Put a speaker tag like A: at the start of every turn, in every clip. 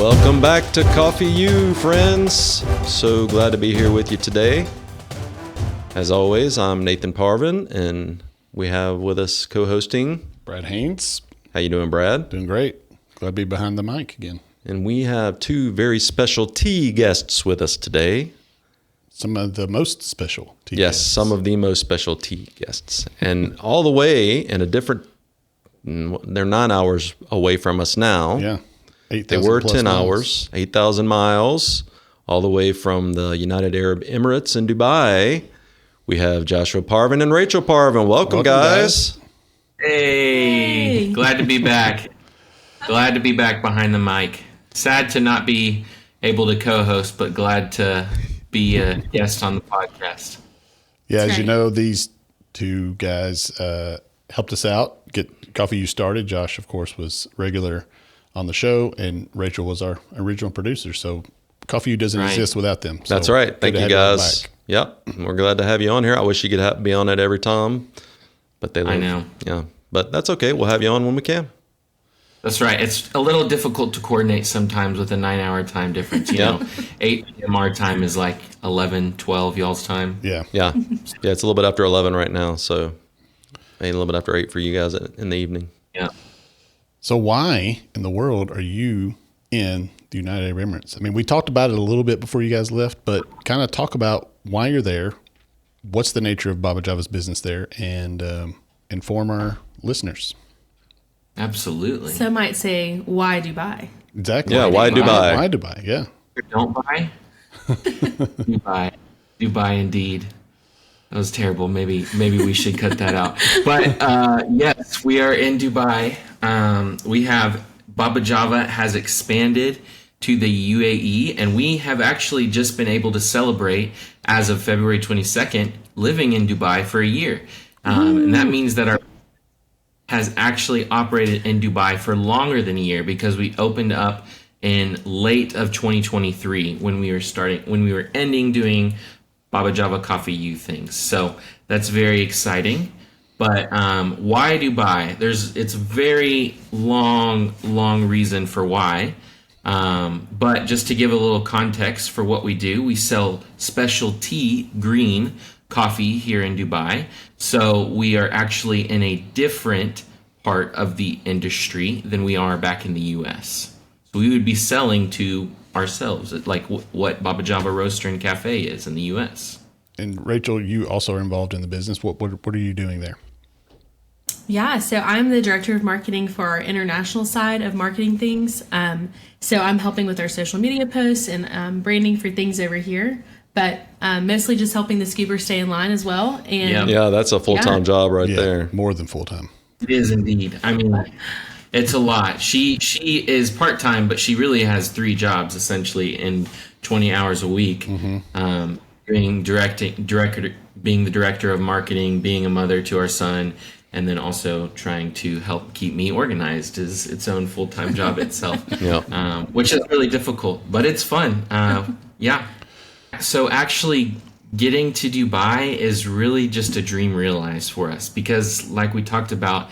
A: Welcome back to CoffeeU, friends. So glad to be here with you today. As always, I'm Nathan Parvin, and we have with us co-hosting
B: Brad Haynes.
A: How you doing, Brad?
B: Doing great. Glad to be behind the mic again.
A: And we have two very special tea guests with us today.
B: Some of the most special tea
A: Yes,
B: guests.
A: some of the most special tea guests. And all the way in a different, they're 9 hours away from us now.
B: Yeah. 8,000
A: They were
B: plus
A: 10
B: miles.
A: hours, 8,000 miles, all the way from the United Arab Emirates in Dubai. We have Joshua Parvin and Rachel Parvin. Welcome guys.
C: Hey, glad to be back. Glad to be back behind the mic. Sad to not be able to co-host, but glad to be a guest on the podcast.
B: Yeah,
D: That's
B: as you
D: right.
B: know, these two guys helped us out, get CoffeeU started. Josh, of course, was regular on the show, and Rachel was our original producer. So CoffeeU doesn't
C: Right.
B: exist without them. So
A: That's right.
B: good
A: Thank
B: to
A: you
B: have all
A: guys.
B: back.
A: Yep. We're glad to have you on here. I wish you could be on it every time, but they
C: I know.
A: Yeah, but that's okay. We'll have you on when we can.
C: That's right. It's a little difficult to coordinate sometimes with a 9-hour time difference. You know, 8 p.m. our time is like 11, 12 y'all's time.
B: Yeah.
A: Yeah. Yeah, it's a little bit after 11 right now, so maybe a little bit after 8 for you guys in the evening.
C: Yeah.
B: So why in the world are you in the United Arab Emirates? I mean, we talked about it a little bit before you guys left, but kind of talk about why you're there, what's the nature of Baba Java's business there, and inform our listeners.
C: Absolutely.
D: Some might say, why Dubai?
B: Exactly.
A: Yeah, why Dubai?
B: Why Dubai? Yeah.
C: Don't buy. Dubai. Dubai indeed. That was terrible. Maybe we should cut that out. But yes, we are in Dubai. We have Baba Java has expanded to the UAE, and we have actually just been able to celebrate as of February 22nd living in Dubai for a year. And that means that our has actually operated in Dubai for longer than a year because we opened up in late of 2023 when we were ending doing Baba Java CoffeeU things. So that's very exciting. But why Dubai? It's a very long reason for why. But just to give a little context for what we do, we sell specialty green coffee here in Dubai. So we are actually in a different part of the industry than we are back in the US. So we would be selling to ourselves, like what Baba Java Roaster and Café is in the US.
B: And Rachel, you also are involved in the business. What are you doing there?
D: Yeah, so I'm the director of marketing for our international side of marketing things. So I'm helping with our social media posts and branding for things over here, but mostly just helping the scoopers stay in line as well. And
A: Yeah, that's a full-time
D: Yeah.
A: job right
B: Yeah,
A: there.
B: more than full time.
C: It is indeed. I mean, it's a lot. She is part-time, but she really has 3 jobs essentially in 20 hours a week. Being the director of marketing, being a mother to our son, and then also trying to help keep me organized is its own full-time job itself.
A: Yeah.
C: Which is really difficult, but it's fun. Yeah. So actually getting to Dubai is really just a dream realized for us because like we talked about,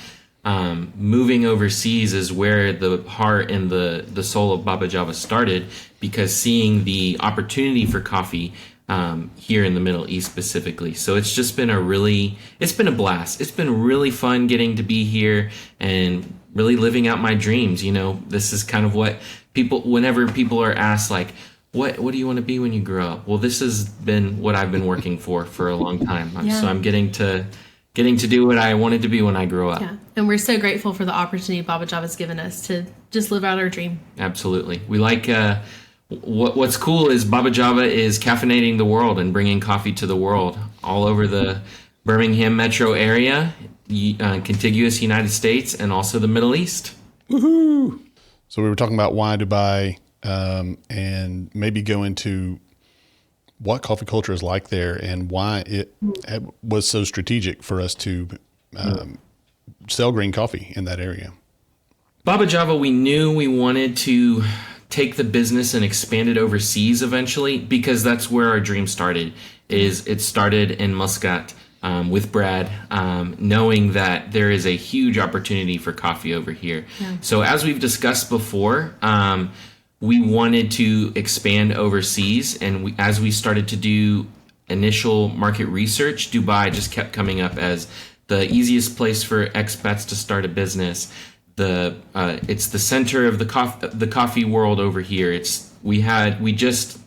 C: moving overseas is where the heart and the soul of Baba Java started because seeing the opportunity for coffee here in the Middle East specifically. So it's just been it's been a blast. It's been really fun getting to be here and really living out my dreams. You know, this is kind of what whenever people are asked like, what do you want to be when you grow up? Well, this has been what I've been working for a long time.
D: Yeah.
C: So I'm getting to do what I wanted to be when I grow up.
D: yeah, and we're so grateful for the opportunity Baba Java's given us to just live out our dream.
C: Absolutely. We like what's cool is Baba Java is caffeinating the world and bringing coffee to the world all over the Birmingham metro area, contiguous United States, and also the Middle East.
B: Woohoo! So we were talking about why Dubai, and maybe go into what coffee culture is like there and why it was so strategic for us to sell green coffee in that area.
C: Baba Java, we knew we wanted to take the business and expand it overseas eventually because that's where our dream started. It started in Muscat with Brad, knowing that there is a huge opportunity for coffee over here. Yeah. So as we've discussed before, we wanted to expand overseas, and as we started to do initial market research, Dubai just kept coming up as the easiest place for expats to start a business. It's the center of the coffee world over here. We just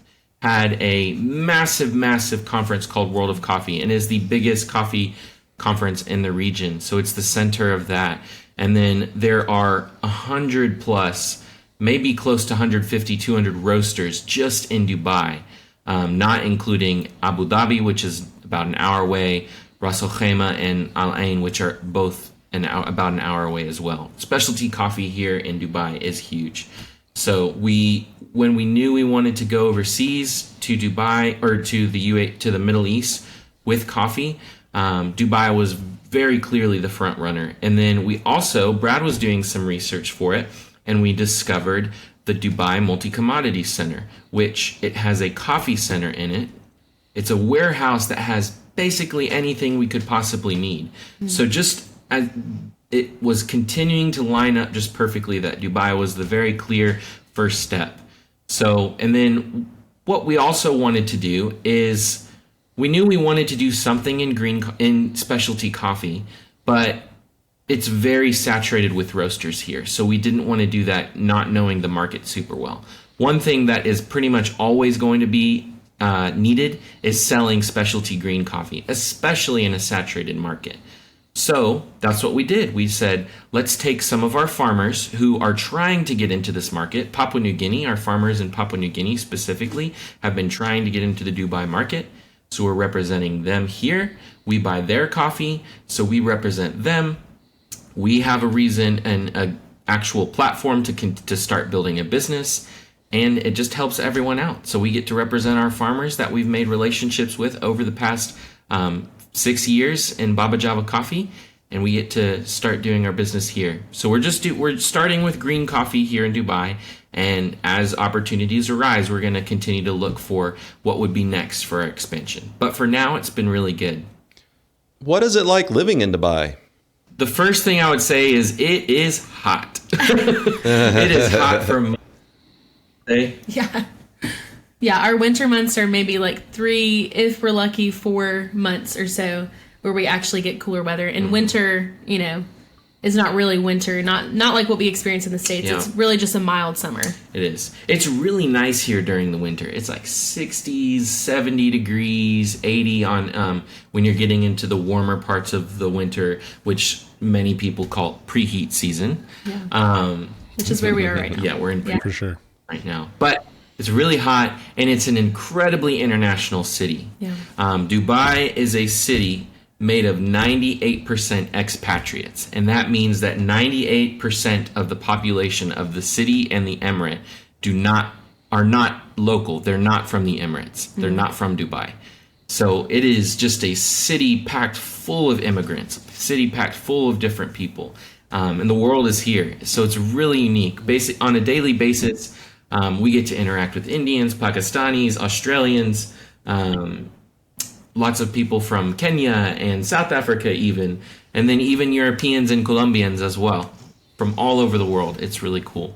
C: had a massive conference called World of Coffee, and is the biggest coffee conference in the region. So it's the center of that. And then there are 100 plus, maybe close to 150, 200 roasters just in Dubai, not including Abu Dhabi, which is about an hour away, Ras Al Khaimah and Al Ain, which are both about an hour away as well. Specialty coffee here in Dubai is huge. So when we knew we wanted to go overseas to Dubai or to the Middle East with coffee, Dubai was very clearly the front runner. And then Brad was doing some research for it, and we discovered the Dubai Multi-Commodity Center, which it has a coffee center in it. It's a warehouse that has basically anything we could possibly need. So just as it was continuing to line up just perfectly, that Dubai was the very clear first step. So, and then what we also wanted to do is we knew we wanted to do something in specialty coffee, but it's very saturated with roasters here. So we didn't want to do that not knowing the market super well. One thing that is pretty much always going to be needed is selling specialty green coffee, especially in a saturated market. So that's what we did. We said, let's take some of our farmers who are trying to get into this market. Papua New Guinea, our farmers in Papua New Guinea specifically, have been trying to get into the Dubai market. So we're representing them here. We buy their coffee, so we represent them. We have a reason and an actual platform to start building a business, and it just helps everyone out. So we get to represent our farmers that we've made relationships with over the past 6 years in Baba Java Coffee, and we get to start doing our business here. So we're starting with green coffee here in Dubai, and as opportunities arise, we're going to continue to look for what would be next for our expansion. But for now, it's been really good.
A: What is it like living in Dubai?
C: The first thing I would say is it is hot. It is hot for most days.
D: Yeah, our winter months are maybe like 3, if we're lucky, 4 months or so where we actually get cooler weather. And winter, is not really winter, not like what we experience in the States. Yeah. It's really just a mild summer.
C: It is. It's really nice here during the winter. It's like 60s, 70 degrees, 80 on when you're getting into the warmer parts of the winter, which many people call preheat season.
D: Yeah. Which is where we are right now.
C: Yeah, we're in
B: for sure
C: right now. But it's really hot, and it's an incredibly international city.
D: Yeah.
C: Dubai is a city made of 98% expatriates, and that means that 98% of the population of the city and the emirate are not local. They're not from the Emirates. They're not from Dubai. So it is just a city packed full of immigrants, a city packed full of different people, and the world is here. So it's really unique. On a daily basis, we get to interact with Indians, Pakistanis, Australians, lots of people from Kenya and South Africa even, and then even Europeans and Colombians as well, from all over the world. It's really cool.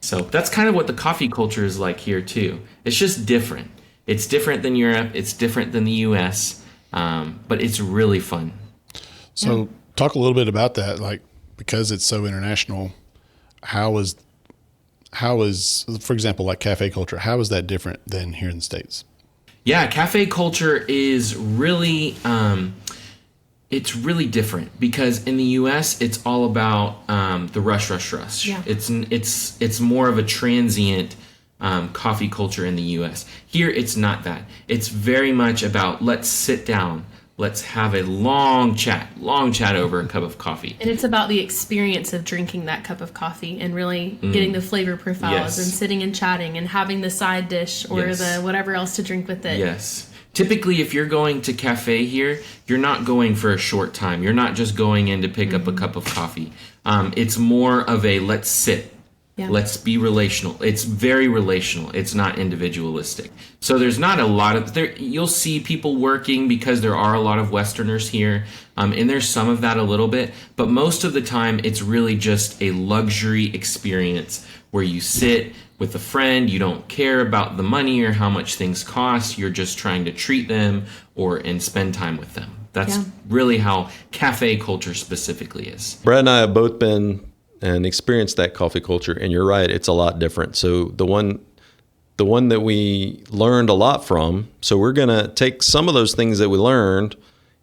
C: So that's kind of what the coffee culture is like here too. It's just different. It's different than Europe. It's different than the US, but it's really fun.
B: So talk a little bit about that, like, because it's so international, how is, for example, like cafe culture, how is that different than here in the States?
C: Yeah, cafe culture is really, it's really different because in the U.S. it's all about the rush. Yeah. It's more of a transient coffee culture in the U.S. Here it's not that. It's very much about let's sit down. Let's have a long chat over a cup of coffee. And
D: it's about the experience of drinking that cup of coffee and really getting the flavor profiles and sitting and chatting and having the side dish or the whatever else to drink with it.
C: Yes. Typically, if you're going to cafe here, you're not going for a short time. You're not just going in to pick up a cup of coffee. It's more of a let's sit. Yeah. Let's be relational. It's very relational. It's not individualistic. So there's not a lot of you'll see people working because there are a lot of Westerners here, and there's some of that a little bit. But most of the time, it's really just a luxury experience where you sit with a friend. You don't care about the money or how much things cost. You're just trying to treat them and spend time with them. That's really how cafe culture specifically is.
A: Brad and I have both been and experienced that coffee culture, and you're right, it's a lot different. So the one that we learned a lot from, so we're going to take some of those things that we learned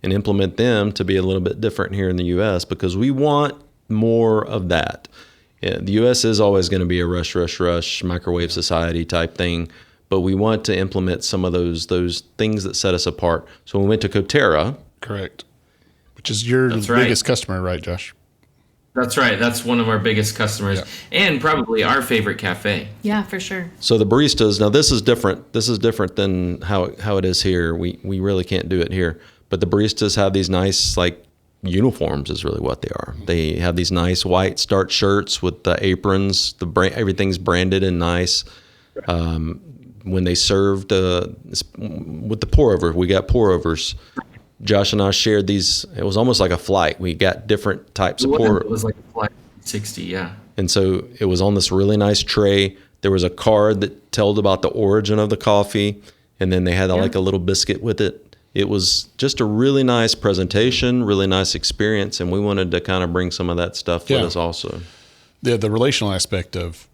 A: and implement them to be a little bit different here in the U.S. because we want more of that. Yeah, the U.S. is always going to be a rush, microwave society type thing, but we want to implement some of those things that set us apart. So when we went to Coterra.
B: Correct. Which is your biggest customer, right, Josh?
C: That's right. That's one of our biggest customers and probably our favorite cafe.
D: Yeah, for sure.
A: So the baristas, now this is different. This is different than how it is here. We really can't do it here. But the baristas have these nice, like, uniforms is really what they are. They have these nice white starch shirts with the aprons. Everything's branded and nice. When they served with the pour over, we got pour overs. Josh and I shared these. It was almost like a flight. We got different types of pour.
C: It was like a flight 60, yeah.
A: And so it was on this really nice tray. There was a card that told about the origin of the coffee, and then they had like a little biscuit with it. It was just a really nice presentation, really nice experience, and we wanted to kind of bring some of that stuff with us also.
B: The relational aspect of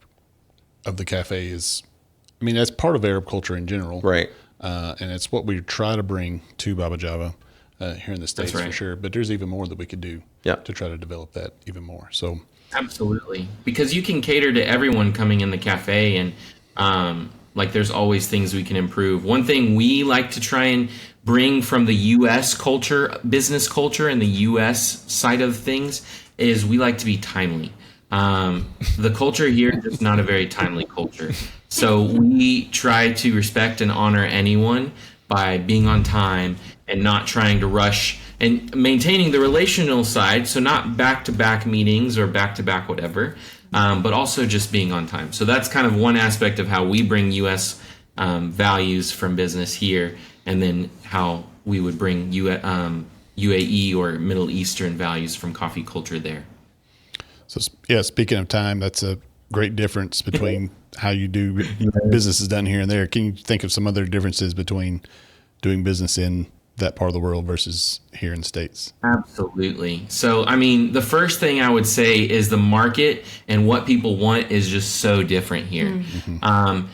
B: the cafe is, I mean, that's part of Arab culture in general.
A: Right.
B: And it's what we try to bring to Baba Java here in the States for sure. But there's even more that we could do to try to develop that even more. So
C: absolutely. Because you can cater to everyone coming in the cafe, and like there's always things we can improve. One thing we like to try and bring from the U.S. culture, business culture, and the U.S. side of things is we like to be timely. The culture here is just not a very timely culture. So we try to respect and honor anyone by being on time and not trying to rush and maintaining the relational side. So not back-to-back meetings or back-to-back whatever, but also just being on time. So that's kind of one aspect of how we bring U.S. Values from business here, and then how we would bring UAE or Middle Eastern values from coffee culture there.
B: So, yeah, speaking of time, that's a great difference between how you do business is done here and there. Can you think of some other differences between doing business in that part of the world versus here in the States?
C: Absolutely. So, I mean, the first thing I would say is the market and what people want is just so different here. Mm-hmm.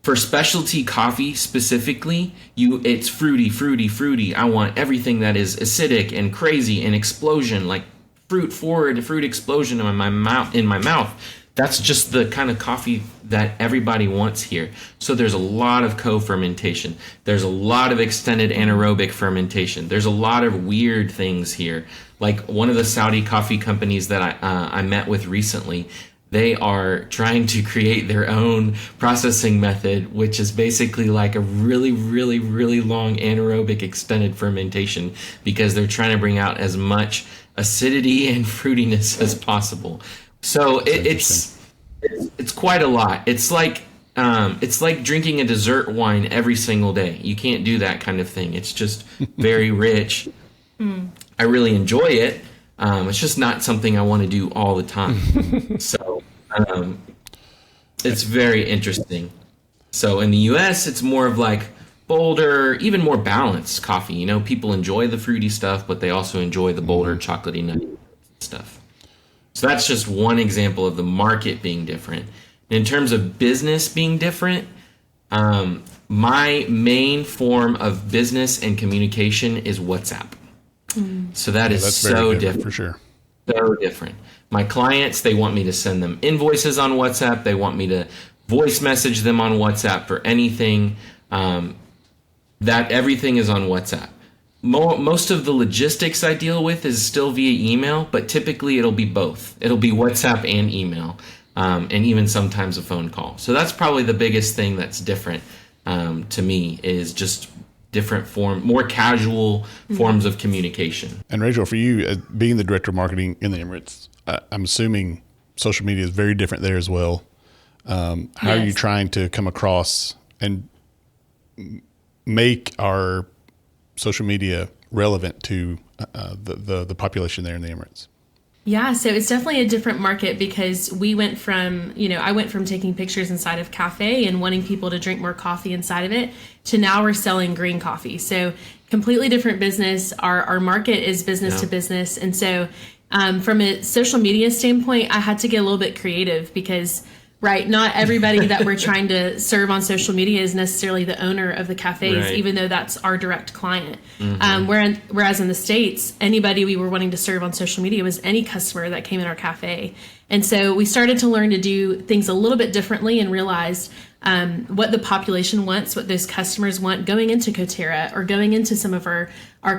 C: For specialty coffee specifically, it's fruity. I want everything that is acidic and crazy and explosion, like fruit explosion in my mouth. That's just the kind of coffee that everybody wants here. So there's a lot of co-fermentation. There's a lot of extended anaerobic fermentation. There's a lot of weird things here. Like one of the Saudi coffee companies that I met with recently, they are trying to create their own processing method, which is basically like a really, really, really long anaerobic extended fermentation because they're trying to bring out as much acidity and fruitiness as possible. So it's quite a lot. It's like drinking a dessert wine every single day. You can't do that kind of thing. It's just very rich. I really enjoy it. It's just not something I want to do all the time. So it's very interesting. So in the U.S., it's more of like bolder, even more balanced coffee. You know, people enjoy the fruity stuff, but they also enjoy the bolder, chocolatey, nutty stuff. So that's just one example of the market being different. In terms of business being different, my main form of business and communication is WhatsApp. So that's so different
B: for sure.
C: So different. My clients, they want me to send them invoices on WhatsApp. They want me to voice message them on WhatsApp for anything. That everything is on WhatsApp. Most of the logistics I deal with is still via email, but typically it'll be both. It'll be WhatsApp and email, and even sometimes a phone call. So that's probably the biggest thing that's different to me is just different more casual forms of communication.
B: And Rachel, for you, being the director of marketing in the Emirates, I'm assuming social media is very different there as well. How are you trying to come across and make our social media relevant to the population there in the Emirates?
D: Yeah, so it's definitely a different market because we went from, I went from taking pictures inside of Café and wanting people to drink more coffee inside of it to now we're selling green coffee. So completely different business. Our market is business to business. And so from a social media standpoint, I had to get a little bit creative because not everybody that we're trying to serve on social media is necessarily the owner of the cafes, even though that's our direct client. Whereas in the States, anybody we were wanting to serve on social media was any customer that came in our cafe. And so we started to learn to do things a little bit differently and realized what the population wants, what those customers want going into Coterra or going into some of our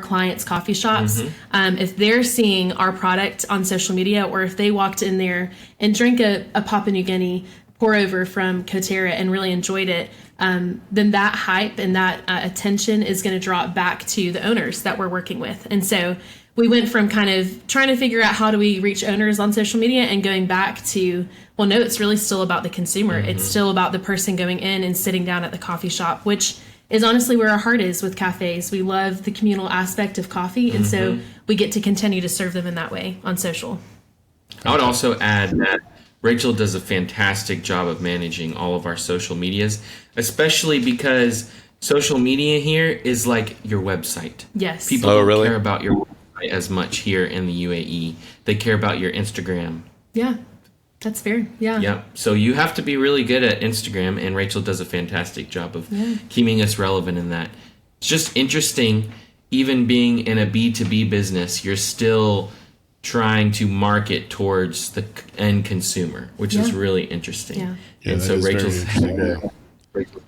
D: clients' coffee shops. If they're seeing our product on social media or if they walked in there and drank a Papua New Guinea pour over from Coterra and really enjoyed it, then that hype and that attention is going to draw it back to the owners that we're working with. And so we went from kind of trying to figure out how do we reach owners on social media and going back to, well, no, it's really still about the consumer. It's still about the person going in and sitting down at the coffee shop, which is honestly where our heart is with cafes. We love the communal aspect of coffee, and so we get to continue to serve them in that way on social.
C: I would also add that Rachel does a fantastic job of managing all of our social medias, especially because social media here is like your website.
D: Yes.
C: People don't care about your website as much here in the UAE. They care about your Instagram.
D: Yeah, that's fair. Yeah.
C: Yeah. So you have to be really good at Instagram, and Rachel does a fantastic job of keeping us relevant in that. It's just interesting, even being in a B2B business, you're still trying to market towards the end consumer, which is really interesting.
D: Yeah.
C: And so Rachel's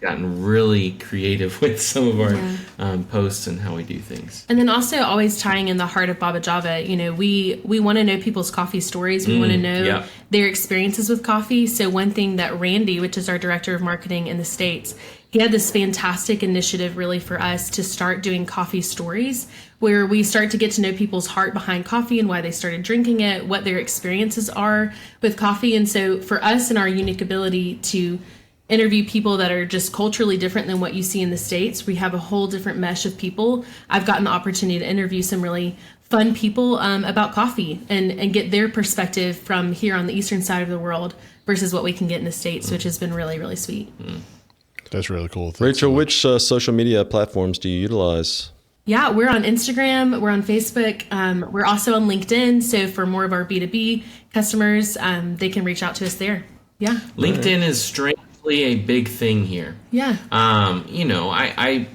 C: gotten really creative with some of our posts and how we do things.
D: And then also always tying in the heart of Baba Java, we want to know people's coffee stories. We want to know their experiences with coffee. So one thing that Randy, which is our director of marketing in the States, he had this fantastic initiative really for us to start doing coffee stories where we start to get to know people's heart behind coffee and why they started drinking it, what their experiences are with coffee. And so for us and our unique ability to interview people that are just culturally different than what you see in the States, we have a whole different mesh of people. I've gotten the opportunity to interview some really fun people about coffee and get their perspective from here on the eastern side of the world versus what we can get in the States, which has been really, really sweet.
B: That's really cool. Thanks
A: Rachel,
B: so much.
A: which social media platforms do you utilize?
D: Yeah, we're on Instagram, we're on Facebook, we're also on LinkedIn. So for more of our B2B customers, they can reach out to us there. Yeah.
C: LinkedIn is strangely a big thing here.
D: Yeah.
C: I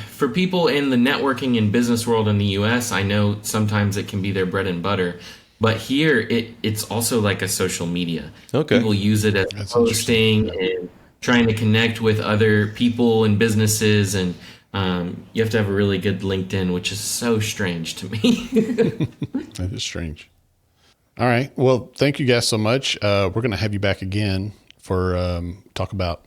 C: for people in the networking and business world in the US, I know sometimes it can be their bread and butter. But here, it's also like a social media.
A: Okay.
C: People use it as posting and trying to connect with other people and businesses, and you have to have a really good LinkedIn, which is so strange to me.
B: That is strange. All right. Well, thank you guys so much. We're going to have you back again for talk about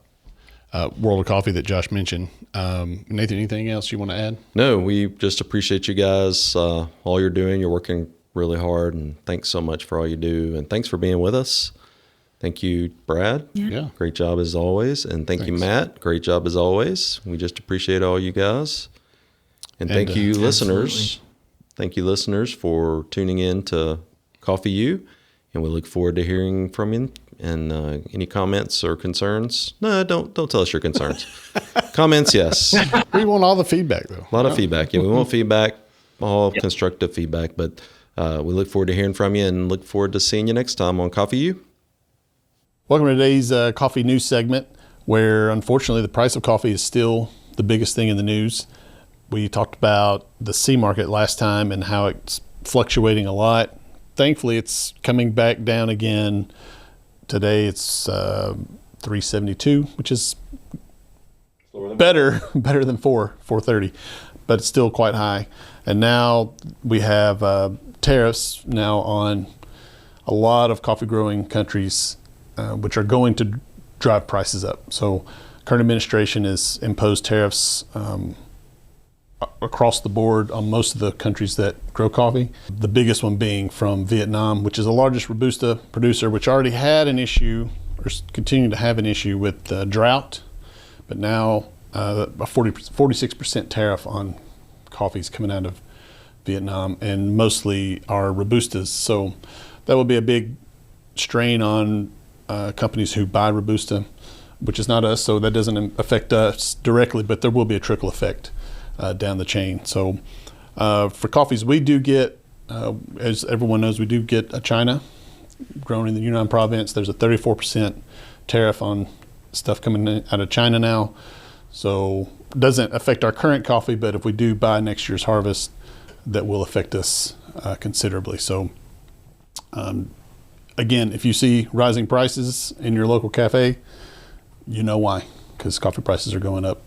B: World of Coffee that Josh mentioned. Nathan, anything else you want to add?
A: No, we just appreciate you guys, all you're doing. You're working really hard, and thanks so much for all you do. And thanks for being with us. Thank you, Brad.
B: Yeah.
A: Great job as always. And thank you, Matt. Great job as always. We just appreciate all you guys. And thank you, listeners.
C: Absolutely.
A: Thank you, listeners, for tuning in to CoffeeU. And we look forward to hearing from you. And any comments or concerns? No, don't tell us your concerns. Comments, yes.
B: We want all the feedback, though.
A: A lot of feedback. Yeah, we want feedback, all constructive feedback. But we look forward to hearing from you and look forward to seeing you next time on CoffeeU.
B: Welcome to today's coffee news segment, where unfortunately the price of coffee is still the biggest thing in the news. We talked about the C market last time and how it's fluctuating a lot. Thankfully, it's coming back down again. Today it's 372, which is better than 430, but it's still quite high. And now we have tariffs now on a lot of coffee growing countries, which are going to drive prices up. So current administration has imposed tariffs across the board on most of the countries that grow coffee. The biggest one being from Vietnam, which is the largest Robusta producer, which already had an issue or continuing to have an issue with drought, but now a 46% tariff on coffees coming out of Vietnam, and mostly are Robustas. So that will be a big strain on companies who buy Robusta, which is not us, so that doesn't affect us directly, but there will be a trickle effect down the chain. So for coffees, we do get, as everyone knows, we do get a China grown in the Yunnan province. There's a 34% tariff on stuff coming out of China now. So it doesn't affect our current coffee, but if we do buy next year's harvest, that will affect us considerably. So again, if you see rising prices in your local cafe, you know why, because coffee prices are going up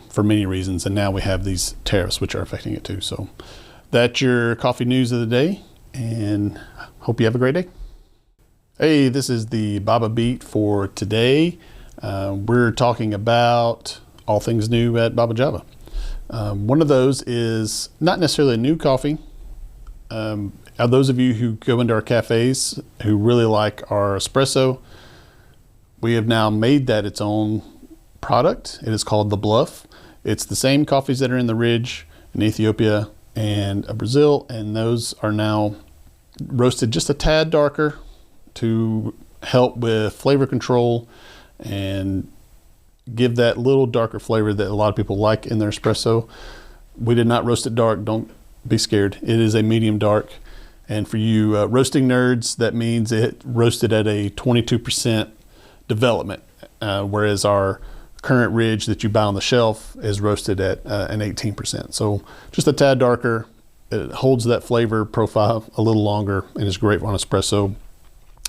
B: for many reasons, and now we have these tariffs which are affecting it too. So that's your coffee news of the day, and hope you have a great day. Hey, this is the Baba Beat for today. We're talking about all things new at Baba Java. One of those is not necessarily a new coffee. Those of you who go into our cafes who really like our espresso, we have now made that its own product. It is called the Bluff. It's the same coffees that are in the Ridge in Ethiopia and Brazil, and those are now roasted just a tad darker to help with flavor control and give that little darker flavor that a lot of people like in their espresso. We did not roast it dark. Don't be scared. It is a medium dark. And for you roasting nerds, that means it roasted at a 22% development, whereas our current Ridge that you buy on the shelf is roasted at an 18%. So just a tad darker. It holds that flavor profile a little longer and is great on espresso.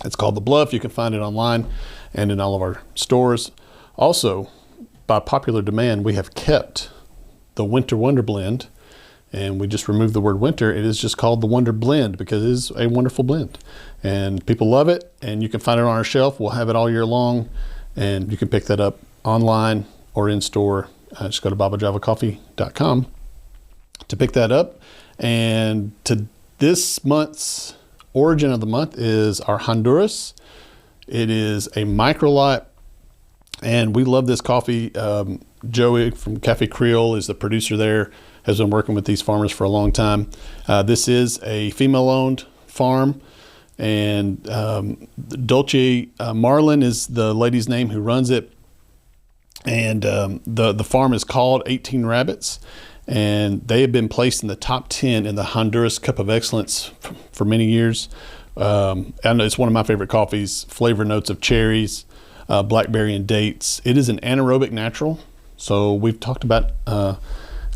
B: It's called the Bluff. You can find it online and in all of our stores. Also, by popular demand, we have kept the Winter Wonder Blend, and we just removed the word winter. It is just called the Wonder Blend because it is a wonderful blend, and people love it, and you can find it on our shelf. We'll have it all year long, and you can pick that up online or in store. Just go to babajavacoffee.com to pick that up. And to this month's origin of the month is our Honduras. It is a micro lot, and we love this coffee. Joey from Café Creole is the producer there, has been working with these farmers for a long time. This is a female-owned farm, and Dolce Marlin is the lady's name who runs it. And the farm is called 18 Rabbits, and they have been placed in the top 10 in the Honduras Cup of Excellence for many years. And it's one of my favorite coffees. Flavor notes of cherries, blackberry, and dates. It is an anaerobic natural. So we've talked about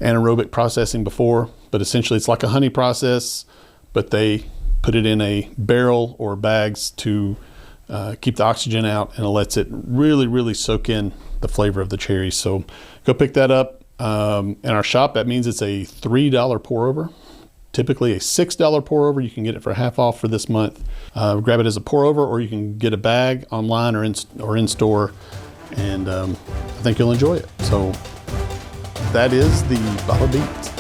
B: anaerobic processing before, but essentially it's like a honey process, but they put it in a barrel or bags to keep the oxygen out, and it lets it really, really soak in the flavor of the cherries. So go pick that up. In our shop, that means it's a $3 pour over. Typically a $6 pour over. You can get it for half off for this month. Grab it as a pour over, or you can get a bag online or in store, and I think you'll enjoy it. So that is the Baba Beat.